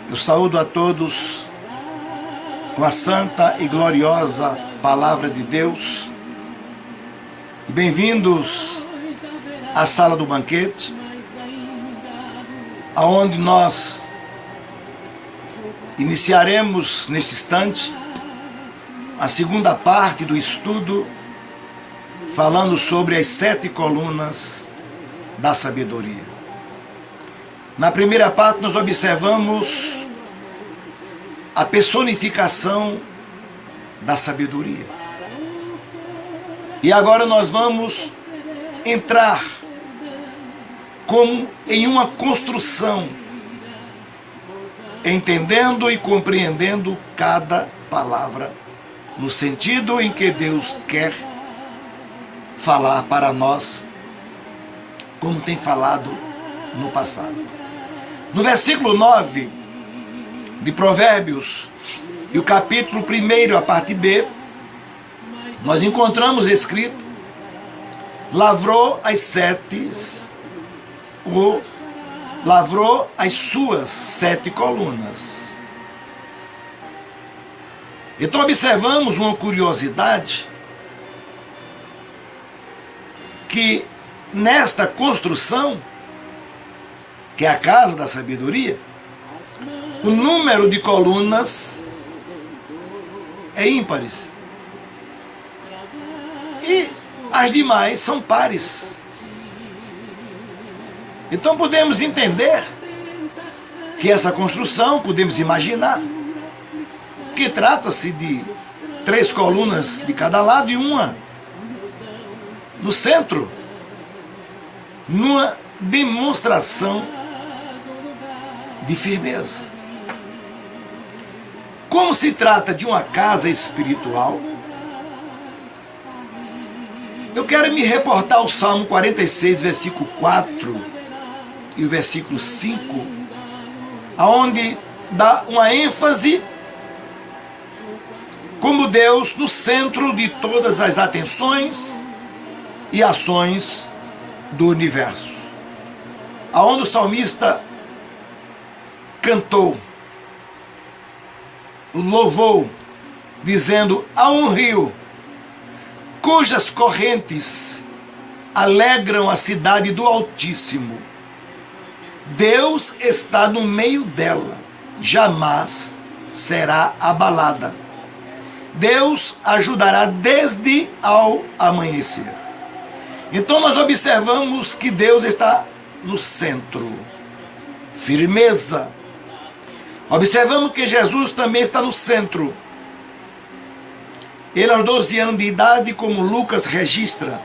Eu saúdo a todos com a santa e gloriosa Palavra de Deus. E bem-vindos à sala do banquete, aonde nós iniciaremos neste instante a segunda parte do estudo, falando sobre as 7 colunas da sabedoria. Na primeira parte nós observamos a personificação da sabedoria. E agora nós vamos entrar como em uma construção, entendendo e compreendendo cada palavra no sentido em que Deus quer falar para nós, como tem falado no passado. No versículo 9 de Provérbios, e o capítulo 1, a parte B, nós encontramos escrito: lavrou as suas 7 colunas. Então observamos uma curiosidade, que nesta construção, que é a casa da sabedoria, o número de colunas é ímpares. E as demais são pares. Então podemos entender que essa construção, podemos imaginar, que trata-se de 3 colunas de cada lado e uma no centro, numa demonstração de firmeza. Como se trata de uma casa espiritual, eu quero me reportar ao Salmo 46, versículo 4 e o versículo 5, aonde dá uma ênfase como Deus no centro de todas as atenções e ações do universo. Aonde o salmista cantou, louvou, dizendo: há um rio cujas correntes alegram a cidade do Altíssimo. Deus está no meio dela, jamais será abalada. Deus ajudará desde ao amanhecer. Então nós observamos que Deus está no centro. Firmeza. Observamos que Jesus também está no centro. Ele, aos 12 anos de idade, como Lucas registra,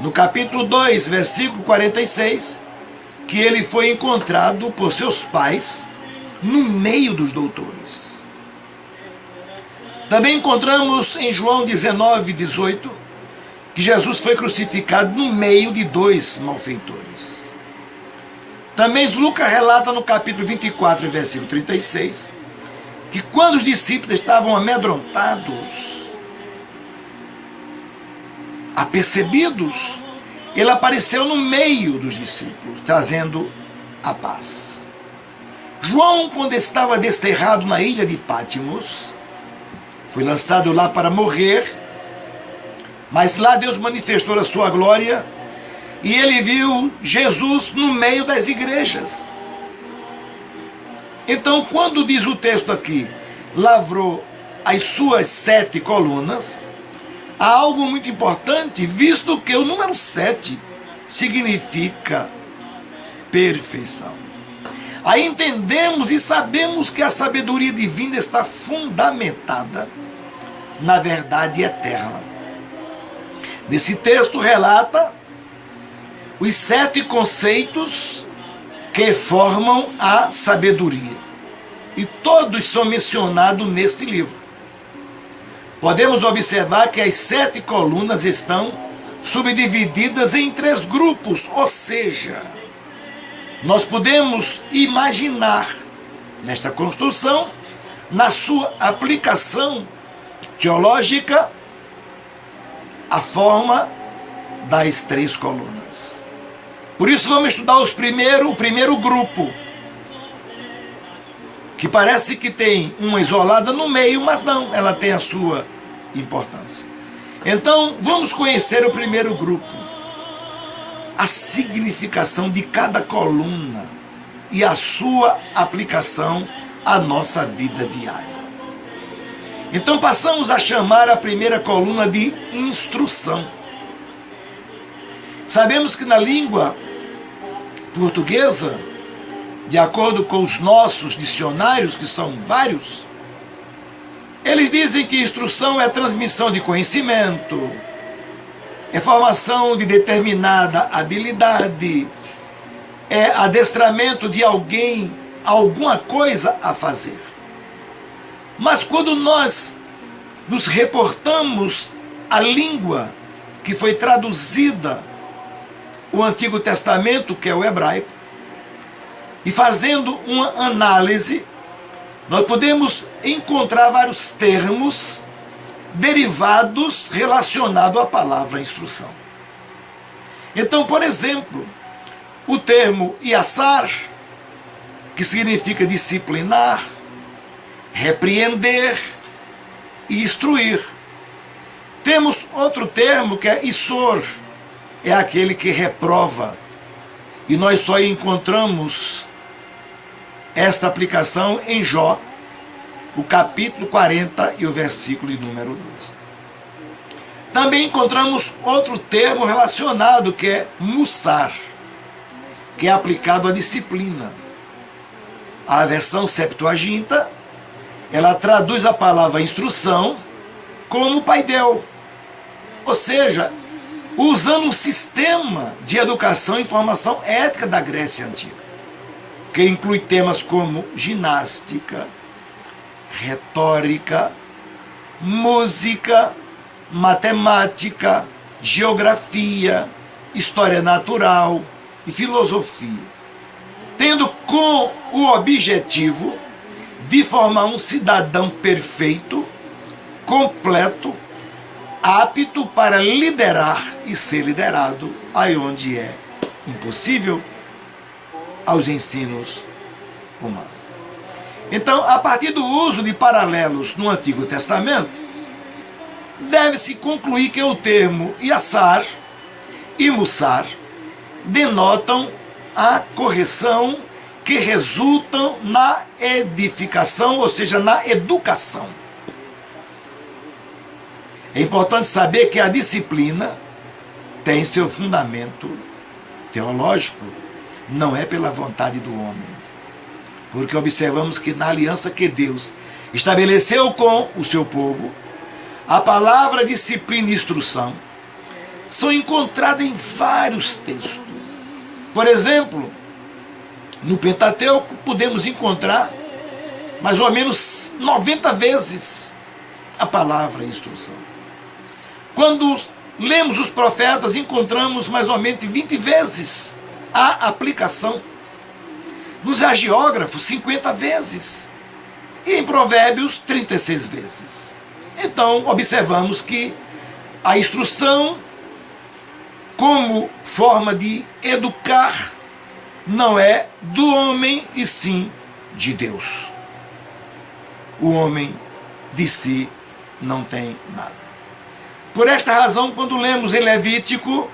no capítulo 2, versículo 46, que ele foi encontrado por seus pais no meio dos doutores. Também encontramos em João 19, 18, que Jesus foi crucificado no meio de 2 malfeitores. Também Lucas relata no capítulo 24, versículo 36, que quando os discípulos estavam amedrontados, apercebidos, ele apareceu no meio dos discípulos, trazendo a paz. João, quando estava desterrado na ilha de Pátimos, foi lançado lá para morrer, mas lá Deus manifestou a sua glória, e ele viu Jesus no meio das igrejas. Então, quando diz o texto aqui, lavrou as suas 7 colunas, há algo muito importante, visto que o número 7 significa perfeição. Aí entendemos e sabemos que a sabedoria divina está fundamentada na verdade eterna. Nesse texto relata os 7 conceitos que formam a sabedoria. E todos são mencionados neste livro. Podemos observar que as 7 colunas estão subdivididas em 3 grupos, ou seja, nós podemos imaginar nesta construção, na sua aplicação teológica, a forma das 3 colunas. Por isso vamos estudar o primeiro grupo, que parece que tem uma isolada no meio, mas não, ela tem a sua importância. Então, vamos conhecer o primeiro grupo, a significação de cada coluna e a sua aplicação à nossa vida diária. Então, passamos a chamar a primeira coluna de instrução. Sabemos que na língua portuguesa, de acordo com os nossos dicionários, que são vários, eles dizem que instrução é transmissão de conhecimento, é formação de determinada habilidade, é adestramento de alguém, alguma coisa a fazer. Mas quando nós nos reportamos à língua que foi traduzida, o Antigo Testamento, que é o hebraico, e fazendo uma análise, nós podemos encontrar vários termos derivados relacionados à palavra instrução. Então, por exemplo, o termo iassar, que significa disciplinar, repreender e instruir. Temos outro termo que é issor, é aquele que reprova. E nós só encontramos esta aplicação em Jó, o capítulo 40 e o versículo de número 12. Também encontramos outro termo relacionado, que é mussar, que é aplicado à disciplina. A versão Septuaginta, ela traduz a palavra instrução como paidel, ou seja, usando um sistema de educação e formação ética da Grécia Antiga, que inclui temas como ginástica, retórica, música, matemática, geografia, história natural e filosofia, tendo com o objetivo de formar um cidadão perfeito, completo, apto para liderar e ser liderado, aí onde é impossível, aos ensinos humanos. Então, a partir do uso de paralelos no Antigo Testamento, deve-se concluir que o termo iassar e mussar denotam a correção que resultam na edificação, ou seja, na educação. É importante saber que a disciplina tem seu fundamento teológico, não é pela vontade do homem. Porque observamos que na aliança que Deus estabeleceu com o seu povo, a palavra disciplina e instrução são encontradas em vários textos. Por exemplo, no Pentateuco podemos encontrar mais ou menos 90 vezes a palavra instrução. Quando lemos os profetas, encontramos mais ou menos 20 vezes a aplicação. Nos agiógrafos, 50 vezes. E em Provérbios, 36 vezes. Então, observamos que a instrução, como forma de educar, não é do homem, e sim de Deus. O homem de si não tem nada. Por esta razão, quando lemos em Levítico,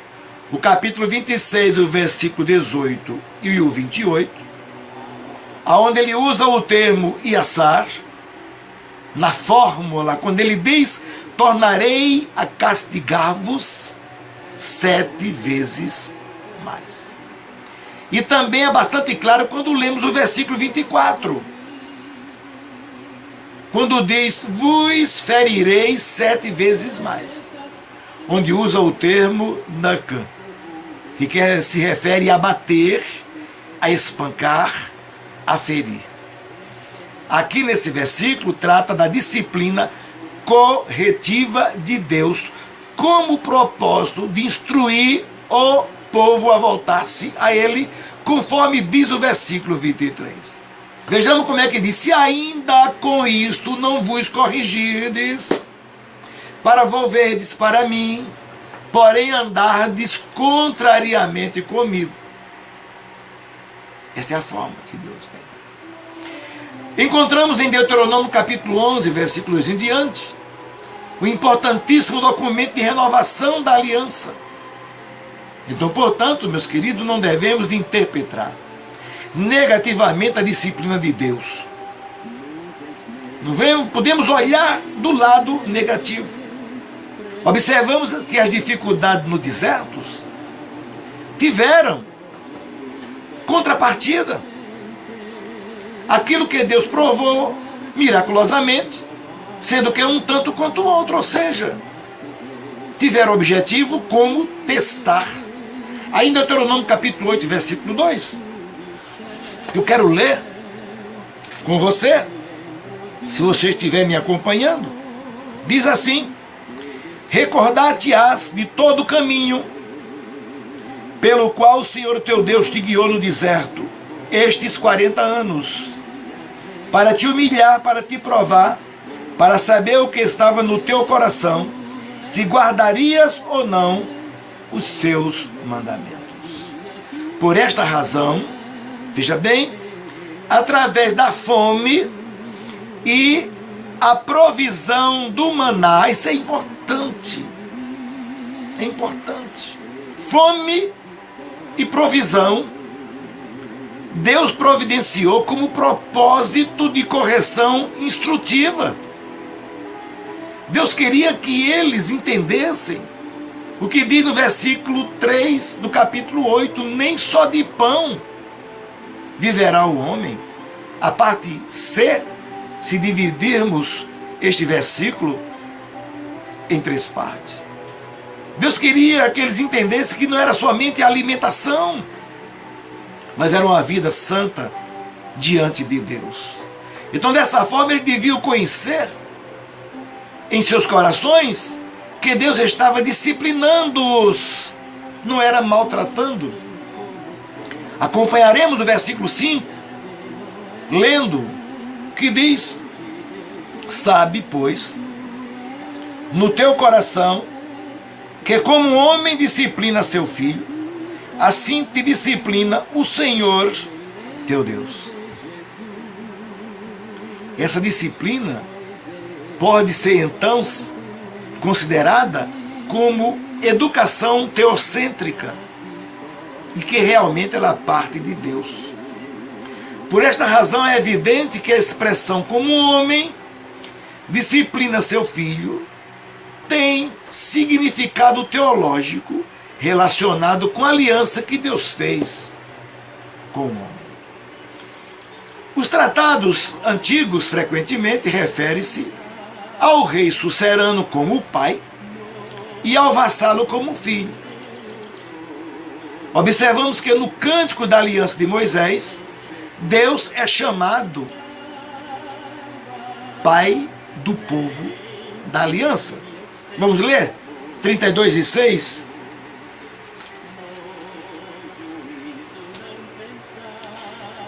o capítulo 26, o versículo 18 e o 28, onde ele usa o termo iassar, na fórmula, quando ele diz, tornarei a castigar-vos 7 vezes mais. E também é bastante claro quando lemos o versículo 24, quando diz, vos ferirei 7 vezes mais, onde usa o termo nakan, que se refere a bater, a espancar, a ferir. Aqui nesse versículo trata da disciplina corretiva de Deus, como propósito de instruir o povo a voltar-se a ele, conforme diz o versículo 23. Vejamos como é que diz, se ainda com isto não vos corrigirdes, para volverdes para mim, porém andardes contrariamente comigo. Esta é a forma que Deus tem. Encontramos em Deuteronômio capítulo 11, versículos em diante, o importantíssimo documento de renovação da aliança. Então, portanto, meus queridos, não devemos interpretar negativamente a disciplina de Deus. Não podemos olhar do lado negativo. Observamos que as dificuldades no deserto tiveram contrapartida. Aquilo que Deus provou miraculosamente, sendo que é um tanto quanto o outro, ou seja, tiveram objetivo como testar. Ainda Deuteronômio capítulo 8, versículo 2. Eu quero ler com você, se você estiver me acompanhando. Diz assim: recordar-te-ás de todo o caminho pelo qual o Senhor teu Deus te guiou no deserto estes 40 anos, para te humilhar, para te provar, para saber o que estava no teu coração, se guardarias ou não os seus mandamentos. Por esta razão, veja bem, através da fome e a provisão do maná, isso é importante. É importante. Fome e provisão, Deus providenciou como propósito de correção instrutiva. Deus queria que eles entendessem o que diz no versículo 3 do capítulo 8, nem só de pão viverá o homem. A parte C, se dividirmos este versículo em 3 partes. Deus queria que eles entendessem que não era somente a alimentação, mas era uma vida santa diante de Deus. Então, dessa forma, eles deviam conhecer em seus corações que Deus estava disciplinando-os, não era maltratando. Acompanharemos o versículo 5, lendo, que diz: sabe, pois, no teu coração, que como um homem disciplina seu filho, assim te disciplina o Senhor teu Deus. Essa disciplina pode ser então considerada como educação teocêntrica, e que realmente ela parte de Deus. Por esta razão é evidente que a expressão como um homem disciplina seu filho tem significado teológico relacionado com a aliança que Deus fez com o homem. Os tratados antigos frequentemente referem-se ao rei sucerano como pai e ao vassalo como filho. Observamos que no Cântico da Aliança de Moisés, Deus é chamado pai do povo da aliança. Vamos ler? 32:6.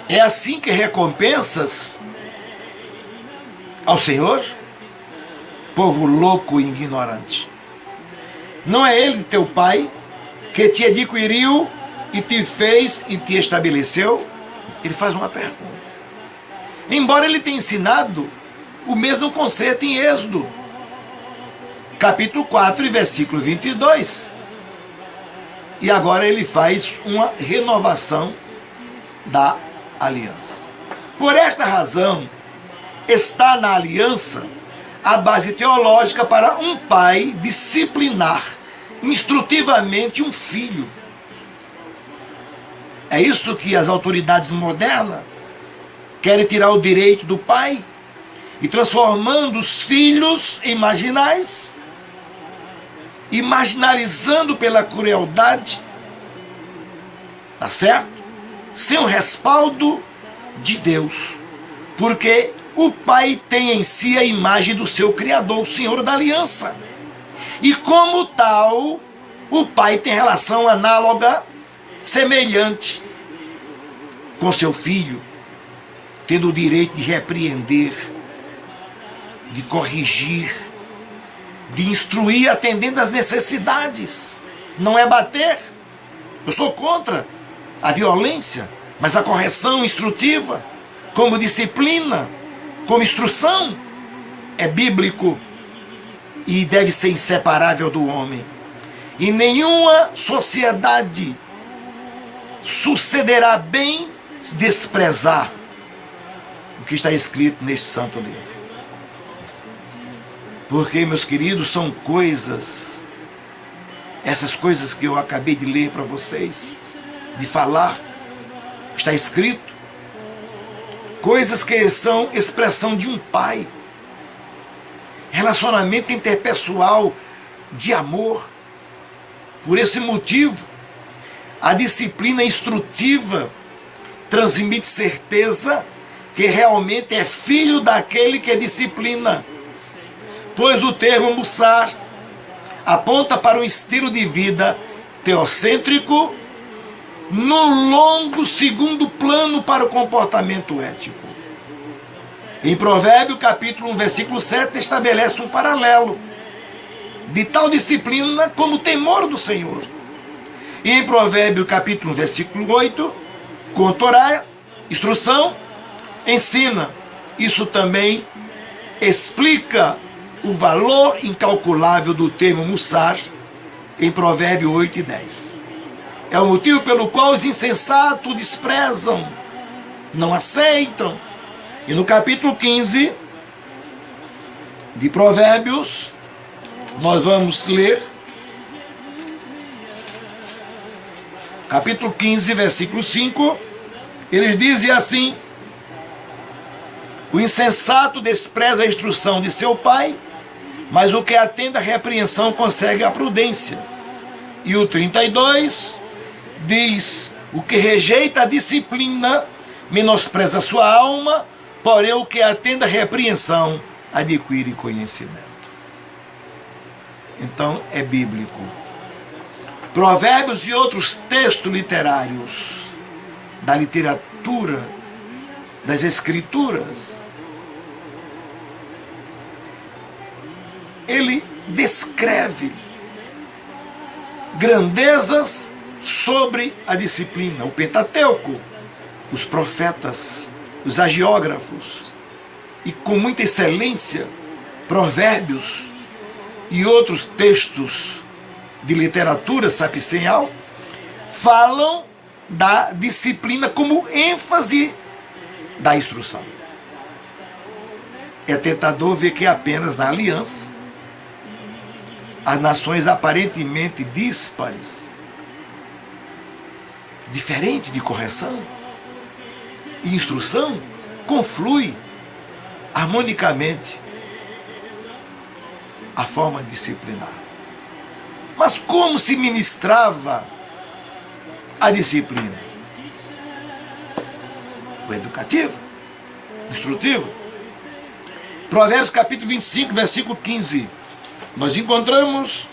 É assim que recompensas ao Senhor, povo louco e ignorante. Não é Ele teu pai que te adquiriu e te fez e te estabeleceu? Ele faz uma pergunta. Embora ele tenha ensinado o mesmo conceito em Êxodo, capítulo 4 e versículo 22. E agora ele faz uma renovação da aliança. Por esta razão, está na aliança a base teológica para um pai disciplinar instrutivamente um filho. É isso que as autoridades modernas querem tirar o direito do pai e transformando os filhos em marginais, e marginalizando pela crueldade, tá certo? Sem o respaldo de Deus, porque o pai tem em si a imagem do seu Criador, o Senhor da aliança, e como tal, o pai tem relação análoga, semelhante com seu filho, tendo o direito de repreender, de corrigir, de instruir, atendendo às necessidades. Não é bater. Eu sou contra a violência, mas a correção instrutiva, como disciplina, como instrução, é bíblico e deve ser inseparável do homem. E nenhuma sociedade sucederá bem se desprezar o que está escrito nesse santo livro. Porque, meus queridos, são coisas, essas coisas que eu acabei de ler para vocês, de falar, está escrito, coisas que são expressão de um pai, relacionamento interpessoal de amor. Por esse motivo, a disciplina instrutiva transmite certeza que realmente é filho daquele que disciplina, pois o termo mussar aponta para um estilo de vida teocêntrico no longo segundo plano para o comportamento ético. Em Provérbio, capítulo 1, versículo 7, estabelece um paralelo de tal disciplina como o temor do Senhor. E em Provérbio, capítulo 1, versículo 8, com Torá, instrução, ensina. Isso também explica o valor incalculável do termo mussar em Provérbio 8 e 10. É o motivo pelo qual os insensatos desprezam, não aceitam. E no capítulo 15 de Provérbios, nós vamos ler, capítulo 15, versículo 5, eles dizem assim: o insensato despreza a instrução de seu pai, mas o que atende à repreensão consegue a prudência. E o 32 diz: o que rejeita a disciplina menospreza sua alma, porém o que atende à repreensão adquire conhecimento. Então é bíblico. Provérbios e outros textos literários da literatura, das escrituras, ele descreve grandezas sobre a disciplina. O Pentateuco, os profetas, os agiógrafos, e com muita excelência, Provérbios e outros textos de literatura sapiencial falam da disciplina como ênfase da instrução. É tentador ver que apenas na aliança as nações aparentemente díspares, diferentes de correção e instrução, conflui harmonicamente a forma disciplinar. Mas como se ministrava a disciplina? O educativo, instrutivo. Provérbios capítulo 25, versículo 15. Nós encontramos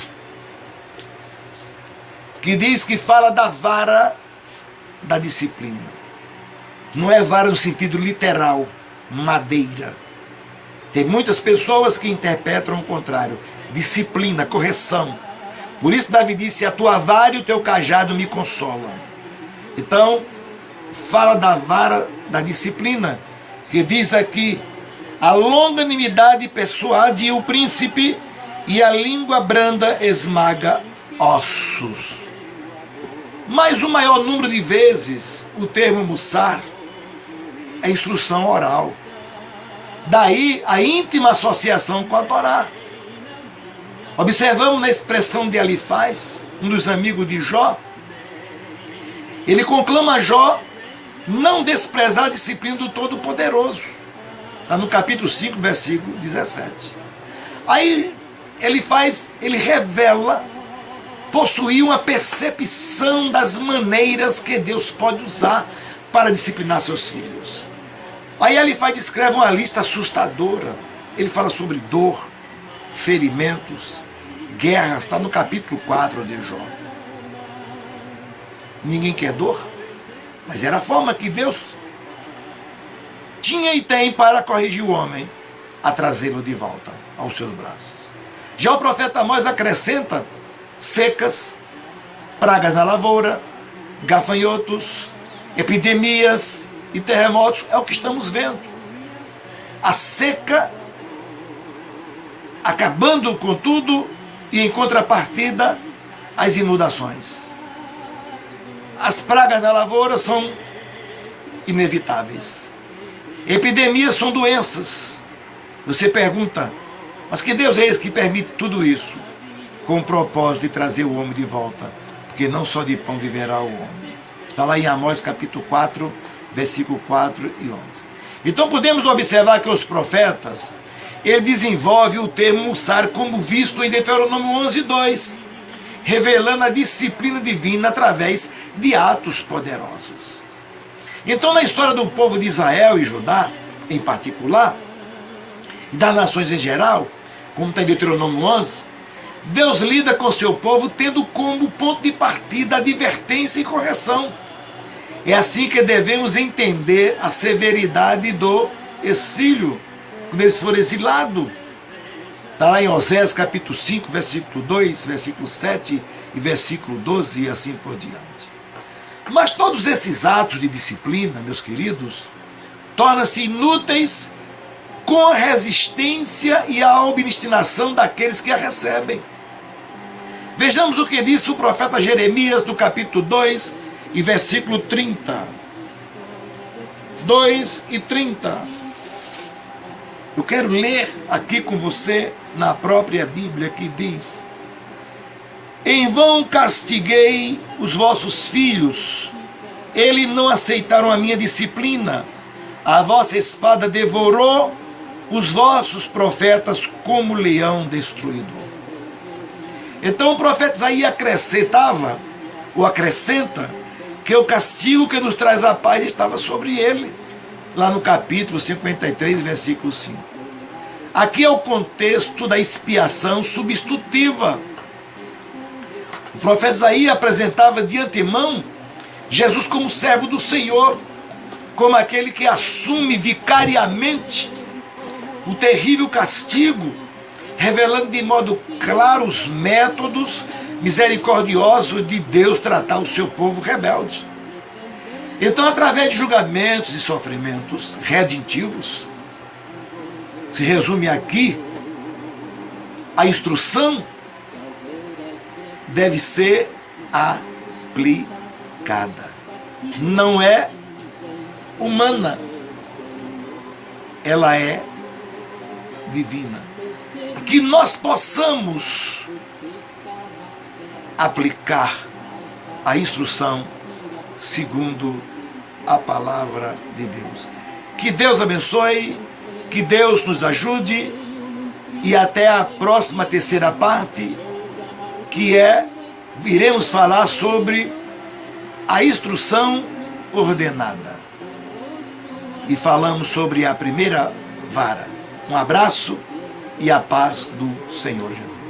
que diz que fala da vara da disciplina. Não é vara no sentido literal, madeira. Tem muitas pessoas que interpretam o contrário. Disciplina, correção. Por isso Davi disse: a tua vara e o teu cajado me consolam. Então, fala da vara da disciplina, que diz aqui: a longanimidade persuade o príncipe e a língua branda esmaga ossos. Mas o maior número de vezes o termo mussar é instrução oral. Daí a íntima associação com a Torá. Observamos na expressão de Elifaz, um dos amigos de Jó. Ele conclama Jó não desprezar a disciplina do Todo-Poderoso. Está no capítulo 5, versículo 17. Aí ele revela possuir uma percepção das maneiras que Deus pode usar para disciplinar seus filhos. Aí Elifaz descreve uma lista assustadora. Ele fala sobre dor, ferimentos, guerras. Está no capítulo 4 de Jó. Ninguém quer dor, mas era a forma que Deus tinha e tem para corrigir o homem, a trazê-lo de volta aos seus braços. Já o profeta Amós acrescenta secas, pragas na lavoura, gafanhotos, epidemias, e terremotos é o que estamos vendo. A seca acabando com tudo e, em contrapartida, as inundações. As pragas na lavoura são inevitáveis. Epidemias são doenças. Você pergunta, mas que Deus é esse que permite tudo isso? Com o propósito de trazer o homem de volta, porque não só de pão viverá o homem. Está lá em Amós capítulo 4, versículo 4 e 11. Então podemos observar que os profetas, ele desenvolve o termo Mussar como visto em Deuteronômio 11, 2, revelando a disciplina divina através de atos poderosos. Então, na história do povo de Israel e Judá, em particular, e das nações em geral, como está em Deuteronômio 11, Deus lida com seu povo tendo como ponto de partida a advertência e correção. É assim que devemos entender a severidade do exílio, quando eles foram exilados. Está lá em Oséias capítulo 5, versículo 2, versículo 7 e versículo 12 e assim por diante. Mas todos esses atos de disciplina, meus queridos, tornam-se inúteis com a resistência e a obstinação daqueles que a recebem. Vejamos o que disse o profeta Jeremias no capítulo 2 e versículo 30. 2 e 30. Eu quero ler aqui com você na própria Bíblia que diz: em vão castiguei os vossos filhos, eles não aceitaram a minha disciplina, a vossa espada devorou os vossos profetas como leão destruído. Então o profeta Isaías acrescenta, que o castigo que nos traz a paz estava sobre ele, lá no capítulo 53, versículo 5. Aqui é o contexto da expiação substitutiva. O profeta Isaías apresentava de antemão Jesus como servo do Senhor, como aquele que assume vicariamente o terrível castigo, revelando de modo claro os métodos misericordiosos de Deus tratar o seu povo rebelde. Então, através de julgamentos e sofrimentos redentivos, se resume aqui, a instrução deve ser aplicada. Não é humana, ela é divina. Que nós possamos aplicar a instrução segundo a palavra de Deus. Que Deus abençoe, que Deus nos ajude e até a próxima terceira parte, que iremos falar sobre a instrução ordenada. E falamos sobre a primeira vara. Um abraço e a paz do Senhor Jesus.